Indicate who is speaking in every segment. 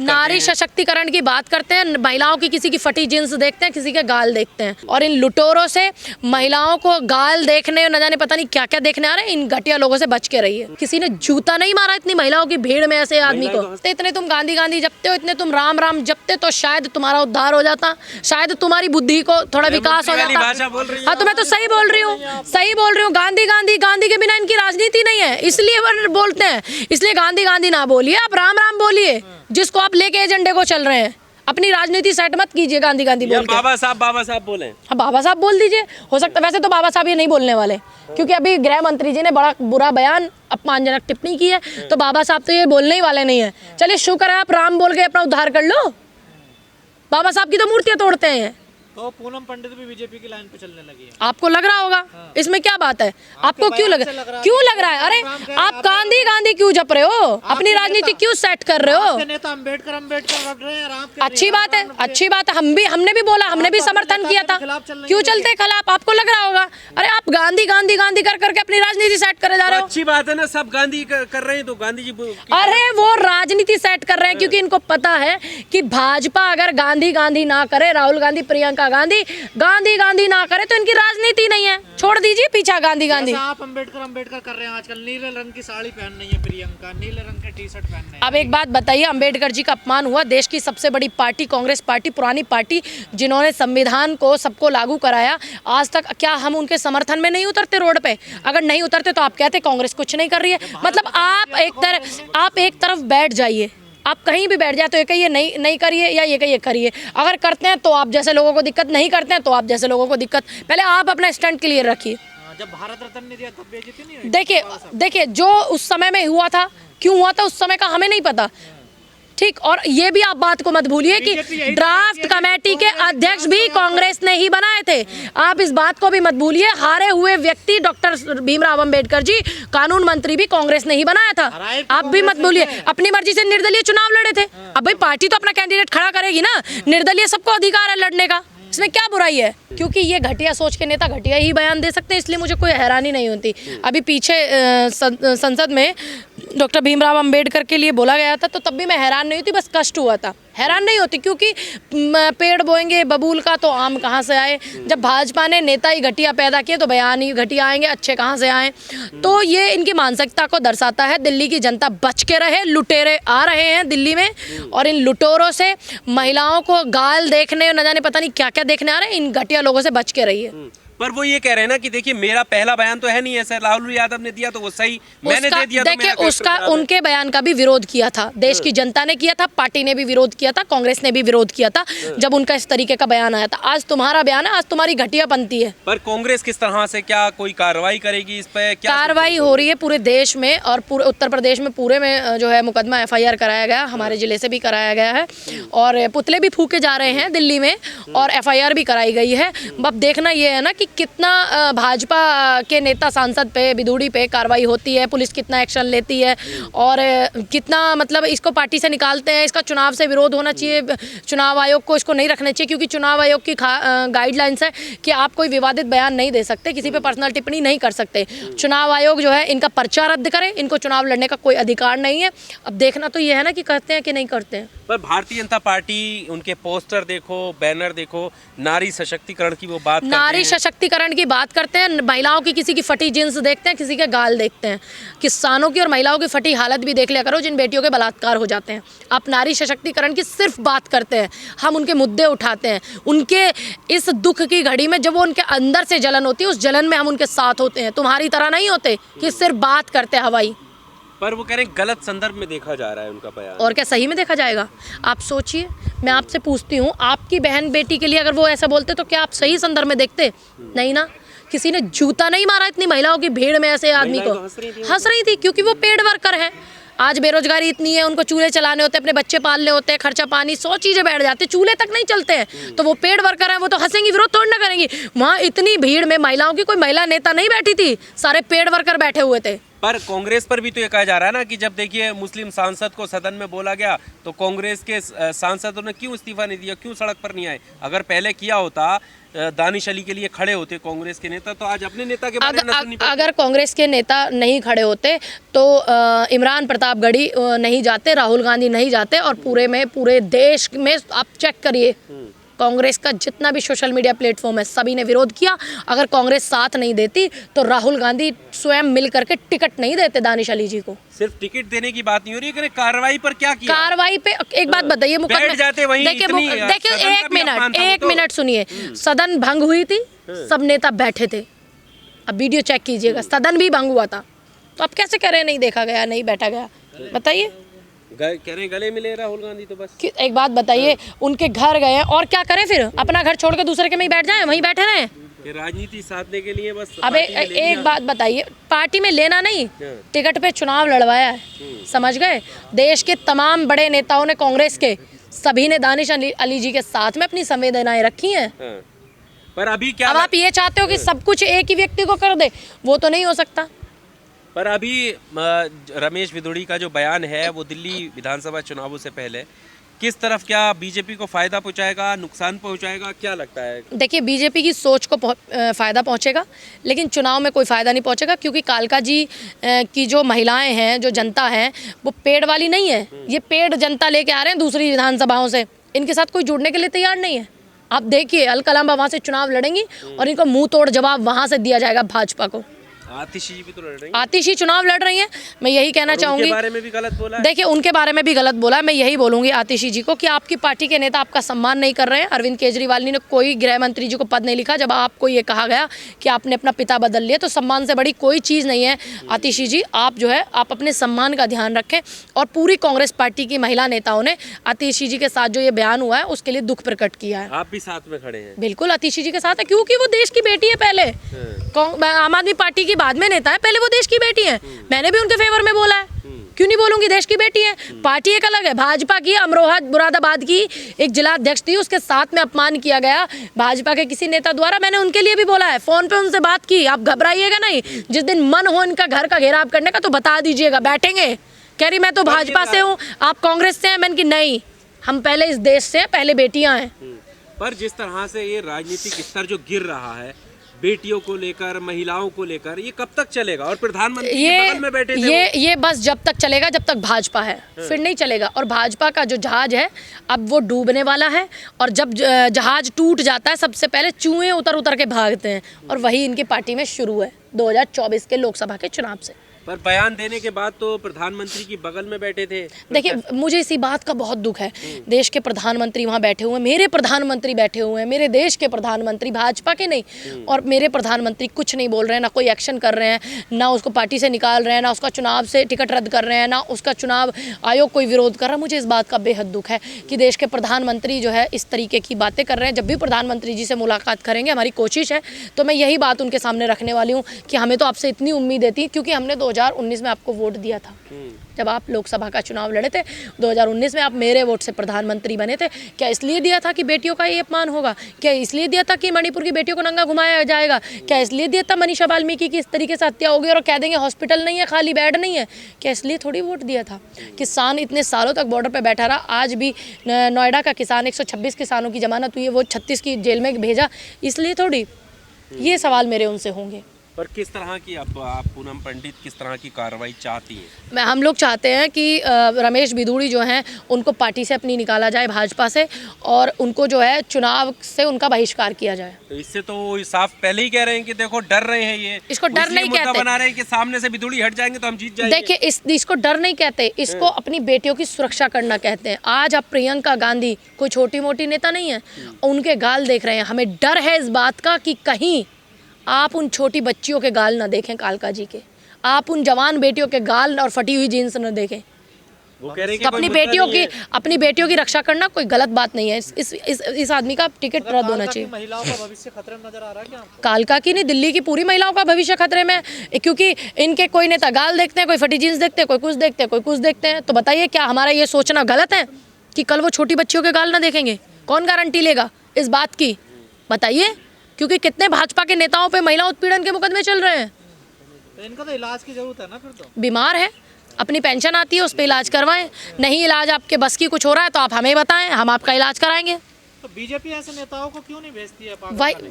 Speaker 1: नारी सशक्तिकरण की बात करते हैं, महिलाओं की किसी की फटी जींस देखते हैं, किसी के गाल देखते हैं, और इन लुटेरों से महिलाओं को गाल देखने न जाने पता नहीं क्या क्या देखने आ रहे हैं। इन घटिया लोगों से बच के रहिए। किसी ने जूता नहीं मारा इतनी महिलाओं की भीड़ में ऐसे आदमी को। इतने तुम गांधी गांधी जपते हो, इतने तुम राम राम जपते तो शायद तुम्हारा उद्धार हो जाता, शायद तुम्हारी बुद्धि को थोड़ा विकास हो जाता। हाँ तो मैं तो सही बोल रही हूँ, सही बोल रही हूँ। गांधी गांधी गांधी के बिना इनकी राजनीति नहीं है, इसलिए बोलते हैं। इसलिए गांधी गांधी ना बोलिए, आप राम राम बोलिए, जिसको आप लेके एजेंडे को चल रहे हैं। अपनी राजनीति सेट मत कीजिए गांधी गांधी बोल के।
Speaker 2: बाबा साहब बोले।
Speaker 1: हाँ बाबा साहब बोल दीजिए, हो सकता। वैसे तो बाबा साहब ये नहीं बोलने वाले, क्योंकि अभी गृह मंत्री जी ने बड़ा बुरा बयान, अपमानजनक टिप्पणी की है, तो बाबा साहब तो ये बोलने ही वाले नहीं है। चलिए शुक्र है आप राम बोल के अपना उद्धार कर लो। बाबा साहब की तो मूर्तियां तोड़ते हैं।
Speaker 3: तो पूनम पंडित भी बीजेपी की लाइन पे चलने लगी है।
Speaker 1: आपको लग रहा होगा, इसमें क्या बात है? आपको क्यों लग रहा है? अरे आप गांधी गांधी क्यों जप रहे हो? अपनी राजनीति क्यों सेट कर रहे हो?
Speaker 3: नेता अम्बेडकर लड़ रहे हैं।
Speaker 1: अच्छी बात है, अच्छी बात है। हमने भी बोला, हमने भी समर्थन किया था। क्यों चलते खिलाफ? आपको लग रहा होगा अरे आप गांधी गांधी गांधी कर करके अपनी राजनीति सेट करे जा रहे हो।
Speaker 2: अच्छी बात है ना, सब गांधी कर रहे हैं तो गांधी जी।
Speaker 1: अरे वो राजनीति सेट कर रहे हैं, क्योंकि इनको पता है कि भाजपा अगर गांधी गांधी ना करे, राहुल गांधी, प्रियंका गांधी गांधी गांधी ना करे, तो इनकी राजनीति नहीं है। छोड़ दीजिए पीछा गांधी गांधी।
Speaker 3: आप अम्बेडकर कर रहे हैं। आजकल नीले रंग की साड़ी पहन रही है प्रियंका, नीले रंग के टी शर्ट पहन रहे हैं।
Speaker 1: अब एक बात बताइए, अम्बेडकर जी का अपमान हुआ। देश की सबसे बड़ी पार्टी कांग्रेस पार्टी, पुरानी पार्टी, जिन्होंने संविधान को सबको लागू कराया, आज तक क्या हम उनके समर्थन में नहीं उतरते रोड पे? अगर नहीं उतरते तो आप कहते कांग्रेस कुछ नहीं कर रही है। मतलब आप एक तरफ बैठ जाइए, आप कहीं भी बैठ जाए तो ये कहिए नहीं करिए, या ये कहिए करिए। अगर करते हैं तो आप जैसे लोगों को दिक्कत, नहीं करते हैं तो आप जैसे लोगों को दिक्कत। पहले आप अपना स्टैंड क्लियर रखिए।
Speaker 3: जब भारत रत्न नहीं दिया तब बेइज्जती नहीं हुई?
Speaker 1: देखिए जो उस समय में हुआ था, क्यों हुआ था उस समय का हमें नहीं पता, ठीक। और ये भी आप बात को मत भूलिए कि ड्राफ्ट कमेटी के अध्यक्ष भी कांग्रेस ने ही बनाए थे। आप इस बात को भी मत भूलिए, हारे हुए व्यक्ति डॉक्टर भीमराव अंबेडकर जी, कानून मंत्री भी कांग्रेस ने ही बनाया था। आप भी मत भूलिए, अपनी मर्जी से निर्दलीय चुनाव लड़े थे। अब भाई पार्टी तो अपना कैंडिडेट खड़ा करेगी ना, निर्दलीय सबको अधिकार है लड़ने का, इसमें क्या बुराई है? क्योंकि ये घटिया सोच के नेता घटिया ही बयान दे सकते हैं, इसलिए मुझे कोई हैरानी नहीं होती। अभी पीछे संसद में डॉक्टर भीमराव अंबेडकर के लिए बोला गया था, तो तब भी मैं हैरान नहीं होती, बस कष्ट हुआ था। हैरान नहीं होती, क्योंकि पेड़ बोएंगे बबूल का तो आम कहाँ से आए? जब भाजपा ने नेता ही घटिया पैदा किए तो बयान ही घटिया आएंगे, अच्छे कहाँ से आए? तो ये इनकी मानसिकता को दर्शाता है। दिल्ली की जनता बच के रहे, लुटेरे आ रहे हैं दिल्ली में, और इन लुटेरों से महिलाओं को गाल देखने न जाने पता नहीं क्या क्या देखने आ रहे हैं। इन घटिया लोगों से बच के रहिए।
Speaker 2: पर वो ये कह रहे हैं ना कि देखिए मेरा पहला बयान तो है नहीं ऐसा, राहुल यादव ने दिया तो वो सही, मैंने दे दिया।
Speaker 1: देखिए उसका, उनके बयान का भी विरोध किया था, देश की जनता ने किया था, पार्टी ने भी विरोध किया था, कांग्रेस ने भी विरोध किया था जब उनका इस तरीके का बयान आया था। आज तुम्हारा बयान है, आज तुम्हारी घटियापंथी है।
Speaker 2: पर कांग्रेस किस तरह से, क्या कोई कार्रवाई करेगी इस पे? क्या
Speaker 1: कार्रवाई हो रही है पूरे देश में, और पूरे उत्तर प्रदेश में पूरे में जो है मुकदमा FIR कराया गया, हमारे जिले से भी कराया गया है, और पुतले भी फूके जा रहे हैं दिल्ली में, और FIR भी कराई गई है। अब देखना ये है ना कि कितना भाजपा के नेता सांसद पे, विधुड़ी पे कार्रवाई होती है, पुलिस कितना एक्शन लेती है, और कितना मतलब इसको पार्टी से निकालते हैं। इसका चुनाव से विरोध होना चाहिए, चुनाव आयोग को इसको नहीं रखना चाहिए, क्योंकि चुनाव आयोग की गाइडलाइंस है कि आप कोई विवादित बयान नहीं दे सकते, किसी पे पर्सनल टिप्पणी नहीं कर सकते। चुनाव आयोग जो है इनका पर्चा रद्द करे, इनको चुनाव लड़ने का कोई अधिकार नहीं है। अब देखना तो ये है ना कि करते हैं कि नहीं करते हैं।
Speaker 2: पर भारतीय जनता पार्टी, उनके पोस्टर देखो, बैनर देखो, नारी सशक्तिकरण की वो बात करते हैं।
Speaker 1: नारी सशक्तिकरण की बात करते हैं, महिलाओं की किसी की फटी जींस देखते हैं, किसी के गाल देखते हैं। किसानों की और महिलाओं की फटी हालत भी देख लिया करो, जिन बेटियों के बलात्कार हो जाते हैं। आप नारी सशक्तिकरण की सिर्फ बात करते हैं, हम उनके मुद्दे उठाते हैं, उनके इस दुख की घड़ी में जब वो उनके अंदर से जलन होती है, उस जलन में हम उनके साथ होते हैं। तुम्हारी तरह नहीं होते कि सिर्फ बात करते हवाई।
Speaker 2: पर वो कह रहे हैं गलत संदर्भ में देखा जा रहा है उनका बयान।
Speaker 1: और क्या सही में देखा जाएगा? आप सोचिए, मैं आपसे पूछती हूँ, आपकी बहन बेटी के लिए अगर वो ऐसा बोलते तो क्या आप सही संदर्भ में देखते? नहीं ना। किसी ने जूता नहीं मारा इतनी महिलाओं की भीड़ में ऐसे आदमी को। हंस रही थी, क्योंकि वो पेड वर्कर है। आज बेरोजगारी इतनी है, उनको चूल्हे चलाने होते हैं, अपने बच्चे पालने होते हैं, खर्चा पानी 100 चीजें बैठ जाती है, चूल्हे तक नहीं चलते हैं। तो वो पेड वर्कर है, वो तो हंसेंगी, विरोध थोड़ी ना करेंगी। वहाँ इतनी भीड़ में महिलाओं की कोई महिला नेता नहीं बैठी थी, सारे पेड वर्कर बैठे हुए थे।
Speaker 2: पर कांग्रेस पर भी तो ये कहा जा रहा है ना कि जब देखिए मुस्लिम सांसद को सदन में बोला गया तो कांग्रेस के सांसदों ने क्यों इस्तीफा नहीं दिया, क्यों सड़क पर नहीं आए? अगर पहले किया होता, दानिश अली के लिए खड़े होते कांग्रेस के नेता, तो आज अपने नेता के बारे में सुननी पड़ती।
Speaker 1: अगर कांग्रेस के नेता नहीं खड़े होते तो इमरान प्रतापगढ़ी नहीं जाते, राहुल गांधी नहीं जाते, और पूरे देश में आप चेक करिए, कांग्रेस का जितना भी सोशल मीडिया प्लेटफॉर्म है सभी ने विरोध किया। अगर कांग्रेस साथ नहीं देती तो राहुल गांधी स्वयं मिल करके टिकट नहीं देते दानिश अली जी को।
Speaker 2: सिर्फ टिकट देने की बात नहीं हो रही है, कार्रवाई पर क्या किया?
Speaker 1: कार्रवाई पे एक बात बताइए,
Speaker 2: बैठ जाते वहीं,
Speaker 1: देखिए एक मिनट सुनिए, सदन भंग हुई थी, सब नेता बैठे थे, अब वीडियो चेक कीजिएगा, सदन भी भंग हुआ था, तो अब कैसे कह रहे हैं नहीं देखा गया, नहीं बैठा गया? बताइए।
Speaker 2: कह रहे गले मिले राहुल गांधी, तो बस
Speaker 1: एक बात बताइए, उनके घर गए हैं और क्या करें फिर? अपना घर छोड़ के दूसरे के में ही बैठ जाएं, वहीं बैठे रहें?
Speaker 2: ये राजनीति साधने के लिए बस।
Speaker 1: अबे एक बात बताइए, पार्टी में लेना नहीं, टिकट पे चुनाव लड़वाया है, समझ गए? देश के तमाम बड़े नेताओं ने, कांग्रेस के सभी ने दानिश अली जी के साथ में अपनी संवेदनाएं रखी हैं।
Speaker 2: पर अभी क्या,
Speaker 1: अब आप ये चाहते हो कि सब कुछ एक ही व्यक्ति को कर दे, वो तो नहीं हो सकता।
Speaker 2: पर अभी रमेश भिदोड़ी का जो बयान है वो दिल्ली विधानसभा चुनावों से पहले किस तरफ, क्या बीजेपी को फायदा पहुंचाएगा, नुकसान पहुंचाएगा, क्या लगता है?
Speaker 1: देखिए, बीजेपी की सोच को फ़ायदा पहुंचेगा, लेकिन चुनाव में कोई फ़ायदा नहीं पहुंचेगा, क्योंकि कालका जी की जो महिलाएं हैं, जो जनता है, वो पेड़ वाली नहीं है। ये पेड़ जनता लेके आ रहे हैं दूसरी विधानसभाओं से, इनके साथ कोई जुड़ने के लिए तैयार नहीं है। आप देखिए, अलकलंबा वहाँ से चुनाव लड़ेंगी और इनको मुँह तोड़ जवाब वहाँ से दिया जाएगा भाजपा को।
Speaker 2: आतिशी जी भी तो लड़ रही हैं।
Speaker 1: आतिशी चुनाव लड़ रही हैं, मैं यही कहना चाहूँगी।
Speaker 2: उनके बारे में भी गलत बोला है।
Speaker 1: देखिए, उनके बारे में भी गलत बोला है, मैं यही बोलूँगी आतिशी जी को कि आपकी पार्टी के नेता आपका सम्मान नहीं कर रहे हैं। अरविंद केजरीवाल ने कोई गृह मंत्री जी को पद नहीं लिखा। जब आपको ये कहा गया कि आपने अपना पिता बदल लिया, तो सम्मान से बड़ी कोई चीज़ नहीं है। आतिशी जी, आप जो है, आप अपने सम्मान का ध्यान रखें। और पूरी कांग्रेस पार्टी की महिला नेताओं ने आतिशी जी के साथ जो ये बयान हुआ है उसके लिए दुख प्रकट किया है।
Speaker 2: आप भी साथ में खड़े हैं?
Speaker 1: बिल्कुल, आतिशी जी के साथ है, क्योंकि वो देश की बेटी है। पहले आम आदमी पार्टी की बाद में नेता है, पहले वो देश की बेटी है। मैंने भी उनके फेवर में बोला है, क्यों नहीं बोलूंगी? देश की बेटी है। पार्टी एक अलग है, भाजपा की अमरोहा मुरादाबाद की एक जिला अध्यक्ष थी, उसके साथ में अपमान किया गया भाजपा के किसी नेता द्वारा। मैंने उनके लिए भी बोला है, फोन पे उनसे बात की। आप घबराइएगा नहीं, जिस दिन मन हो इनका घर का घेराव करने का तो बता दीजिएगा, बैठेंगे। कह रही मैं तो भाजपा से हूँ, आप कांग्रेस से हैं। मैंने कि नहीं, हम पहले इस देश से, पहले बेटियां हैं।
Speaker 2: पर जिस तरह से ये राजनीतिक स्तर जो गिर रहा है बेटियों को लेकर, महिलाओं को लेकर, ये कब तक चलेगा? और प्रधानमंत्री के बगल में बैठे थे
Speaker 1: ये बस जब तक चलेगा जब तक भाजपा है, फिर नहीं चलेगा। और भाजपा का जो जहाज है अब वो डूबने वाला है, और जब जहाज टूट जाता है सबसे पहले चूहे उतर उतर के भागते हैं, और वही इनकी पार्टी में शुरू है 2024 के लोकसभा के चुनाव से।
Speaker 2: पर बयान देने के बाद तो प्रधानमंत्री की बगल में बैठे थे।
Speaker 1: देखिए, मुझे इसी बात का बहुत दुख है। देश के प्रधानमंत्री वहाँ बैठे हुए हैं, मेरे प्रधानमंत्री बैठे हुए हैं, मेरे देश के प्रधानमंत्री, भाजपा के नहीं। और मेरे प्रधानमंत्री कुछ नहीं बोल रहे हैं, ना कोई एक्शन कर रहे हैं, ना उसको पार्टी से निकाल रहे हैं, ना उसका चुनाव से टिकट रद्द कर रहे हैं, ना उसका चुनाव आयोग कोई विरोध कर रहा है। मुझे इस बात का बेहद दुख है कि देश के प्रधानमंत्री जो है इस तरीके की बातें कर रहे हैं। जब भी प्रधानमंत्री जी से मुलाकात करेंगे, हमारी कोशिश है, तो मैं यही बात उनके सामने रखने वाली हूँ कि हमें तो आपसे इतनी उम्मीद थी, क्योंकि हमने 2019 में आपको वोट दिया था। जब आप लोकसभा का चुनाव लड़े थे 2019 में, आप मेरे वोट से प्रधानमंत्री बने थे। क्या इसलिए दिया था कि बेटियों का ये अपमान होगा? क्या इसलिए दिया था कि मणिपुर की बेटियों को नंगा घुमाया जाएगा? क्या इसलिए दिया था मनीषा वाल्मीकि की इस तरीके से हत्या होगी और कह देंगे हॉस्पिटल नहीं है, खाली बेड नहीं है? क्या इसलिए थोड़ी वोट दिया था? किसान इतने सालों तक बॉर्डर पर बैठा रहा, आज भी नोएडा का किसान 126 किसानों की जमानत हुई है, वो 36 की जेल में भेजा, इसलिए थोड़ी? ये सवाल मेरे उनसे होंगे।
Speaker 2: पर किस तरह की आप पूनम पंडित किस तरह की कार्रवाई चाहती हैं?
Speaker 1: हम लोग चाहते हैं कि रमेश भिदोड़ी जो हैं उनको पार्टी से अपनी निकाला जाए, भाजपा से, और उनको जो है चुनाव से उनका बहिष्कार किया जाए।
Speaker 2: तो इससे तो वो साफ पहले ही कह रहे हैं कि देखो डर रहे हैं, ये
Speaker 1: इसको डर नहीं कहते,
Speaker 2: बना रहे हैं कि सामने से भिदोड़ी हट जाएंगे तो हम जीत जाएंगे।
Speaker 1: देखिए, इसको डर नहीं कहते, इसको अपनी बेटियों की सुरक्षा करना कहते हैं। आज आप प्रियंका गांधी कोई छोटी मोटी नेता नहीं है, उनके गाल देख रहे हैं। हमें डर है इस बात का कि कहीं आप उन छोटी बच्चियों के गाल ना देखें, कालका जी के, आप उन जवान बेटियों के गाल और फटी हुई जीन्स न देखें।
Speaker 2: वो कह रहे हैं कि
Speaker 1: अपनी बेटियों की रक्षा करना कोई गलत बात नहीं है। इस आदमी का टिकट रद्द होना चाहिए।
Speaker 3: महिलाओं का भविष्य खतरे में नजर आ रहा है क्या?
Speaker 1: कालका की नहीं, दिल्ली की पूरी महिलाओं का भविष्य खतरे में, क्योंकि इनके कोई नेता गाल देखते हैं, कोई फटी जीन्स देखते हैं, कोई कुछ देखते हैं, कोई कुछ देखते हैं। तो बताइए, क्या हमारा ये सोचना गलत है कि कल वो छोटी बच्चियों के गाल ना देखेंगे? कौन गारंटी लेगा इस बात की? बताइए, क्योंकि कितने भाजपा के नेताओं पे महिला उत्पीड़न के मुकदमे चल रहे हैं।
Speaker 3: तो इनका तो इलाज की जरूरत है ना फिर तो।
Speaker 1: बीमार है, अपनी पेंशन आती है उस पर इलाज करवाएं। नहीं इलाज आपके बस की कुछ हो रहा है तो आप हमें बताएं, हम आपका इलाज कराएंगे।
Speaker 3: तो बीजेपी ऐसे नेताओं को क्यों नहीं भेजती है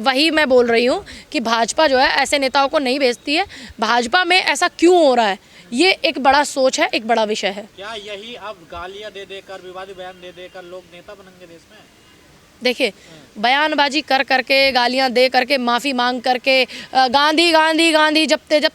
Speaker 1: वही मैं बोल रही हूँ कि भाजपा जो है ऐसे नेताओं को नहीं भेजती है। भाजपा में ऐसा क्यों हो रहा है, ये एक बड़ा सोच है, एक बड़ा विषय है।
Speaker 3: क्या यही अब गालियां दे देकर, विवादित बयान दे देकर लोग नेता बनेंगे देश में?
Speaker 1: देखिए, बयानबाजी कर करके, गालियां दे करके, माफ़ी मांग करके, गांधी गांधी गांधी जपते